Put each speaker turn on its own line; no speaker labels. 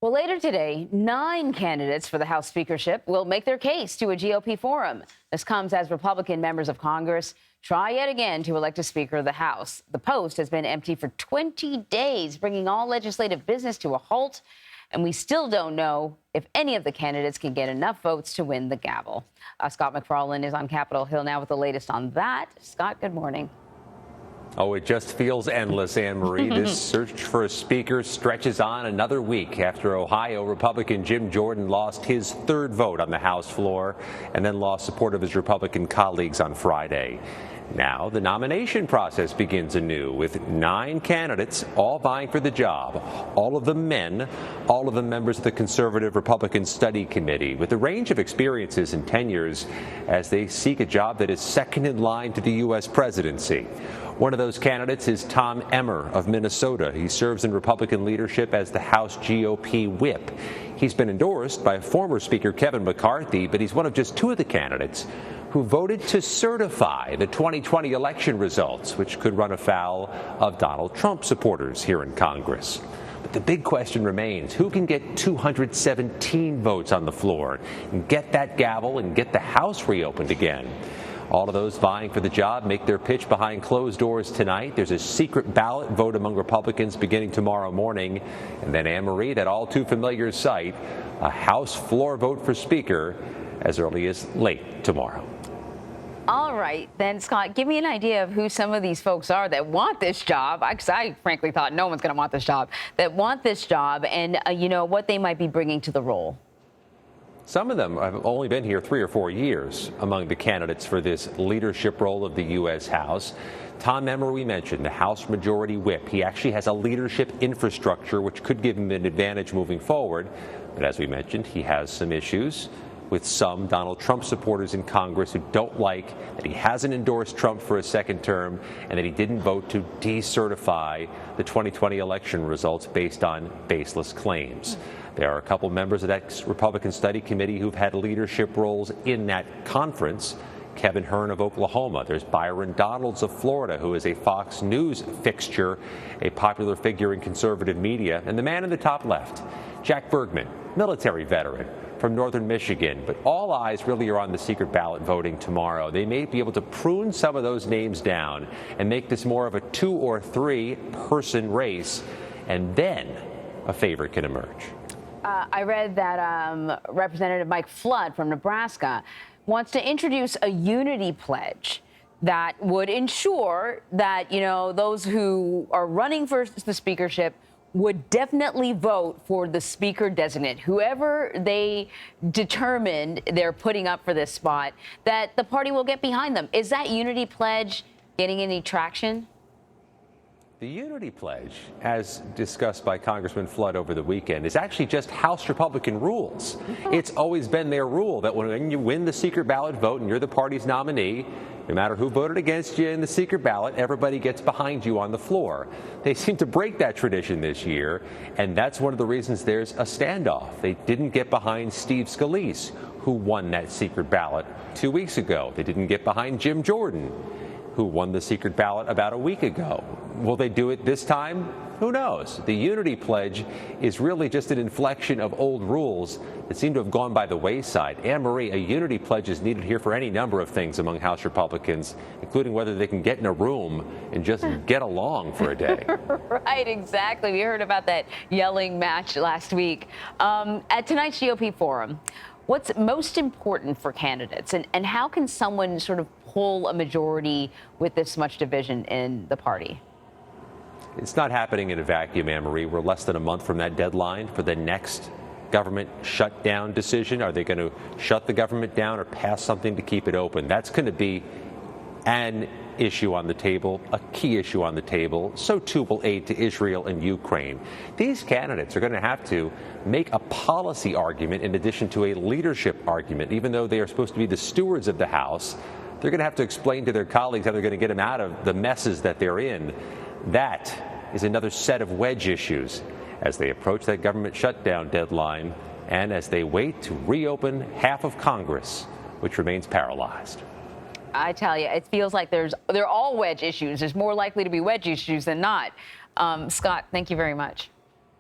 Well, later today, 9 candidates for the House speakership will make their case to a GOP forum. This comes as Republican members of Congress try yet again to elect a Speaker of the House. The post has been empty for 20 days, bringing all legislative business to a halt. And we still don't know if any of the candidates can get enough votes to win the gavel. Scott MacFarlane is on Capitol Hill now with the latest on that. Scott, good morning.
Oh, it just feels endless, Anne-Marie. This search for a speaker stretches on another week after Ohio Republican Jim Jordan lost his 3rd vote on the House floor and then lost support of his Republican colleagues on Friday. Now the nomination process begins anew with 9 candidates all vying for the job, all of them men, all of them members of the Conservative Republican Study Committee with a range of experiences and tenures as they seek a job that is second in line to the U.S. presidency. One of those candidates is Tom Emmer of Minnesota. He serves in Republican leadership as the House GOP whip. He's been endorsed by former Speaker Kevin McCarthy, but he's one of just 2 of the candidates who voted to certify the 2020 election results, which could run afoul of Donald Trump supporters here in Congress. But the big question remains, who can get 217 votes on the floor and get that gavel and get the House reopened again? All of those vying for the job make their pitch behind closed doors tonight. There's a secret ballot vote among Republicans beginning tomorrow morning. And then, Anne-Marie, that all too familiar sight, a House floor vote for Speaker as early as late tomorrow.
All right, then, Scott, give me an idea of who some of these folks are that want this job, because I frankly thought no one's going to want this job, that want this job, and, what they might be bringing to the role.
Some of them have only been here 3 or 4 years among the candidates for this leadership role of the U.S. House. Tom Emmer, we mentioned, the House Majority Whip. He actually has a leadership infrastructure which could give him an advantage moving forward. But as we mentioned, he has some issues with some Donald Trump supporters in Congress who don't like that he hasn't endorsed Trump for a 2nd term and that he didn't vote to decertify the 2020 election results based on baseless claims. There are a couple members of that Republican Study Committee who've had leadership roles in that conference. Kevin Hern of Oklahoma. There's Byron Donalds of Florida, who is a Fox News fixture, a popular figure in conservative media. And the man in the top left, Jack Bergman, military veteran from northern Michigan. But all eyes really are on the secret ballot voting tomorrow. They may be able to prune some of those names down and make this more of a 2 or 3 person race, and then a favorite can emerge.
I read that Representative Mike Flood from Nebraska wants to introduce a unity pledge that would ensure that, those who are running for the speakership would definitely vote for the speaker designate, whoever they determined they're putting up for this spot, that the party will get behind them. Is that unity pledge getting any traction?
The unity pledge, as discussed by Congressman Flood over the weekend, is actually just House Republican rules. It's always been their rule that when you win the secret ballot vote and you're the party's nominee, no matter who voted against you in the secret ballot, everybody gets behind you on the floor. They seem to break that tradition this year, and that's one of the reasons there's a standoff. They didn't get behind Steve Scalise, who won that secret ballot 2 weeks ago. They didn't get behind Jim Jordan, who won the secret ballot about a week ago. Will they do it this time? Who knows? The unity pledge is really just an inflection of old rules that seem to have gone by the wayside. Anne-Marie, a unity pledge is needed here for any number of things among House Republicans, including whether they can get in a room and just get along for a day.
Right, exactly. We heard about that yelling match last week. At tonight's GOP forum, what's most important for candidates, and how can someone sort of pull a majority with this much division in the party?
It's not happening in a vacuum, Anne-Marie. We're less than a month from that deadline for the next government shutdown decision. Are they going to shut the government down or pass something to keep it open? That's going to be an issue on the table, a key issue on the table. So too will aid to Israel and Ukraine. These candidates are going to have to make a policy argument in addition to a leadership argument. Even though they are supposed to be the stewards of the House, they're going to have to explain to their colleagues how they're going to get them out of the messes that they're in. That is another set of wedge issues as they approach that government shutdown deadline and as they wait to reopen half of Congress, which remains paralyzed.
I tell you, it feels like they're all wedge issues. There's more likely to be wedge issues than not. Scott, thank you very much.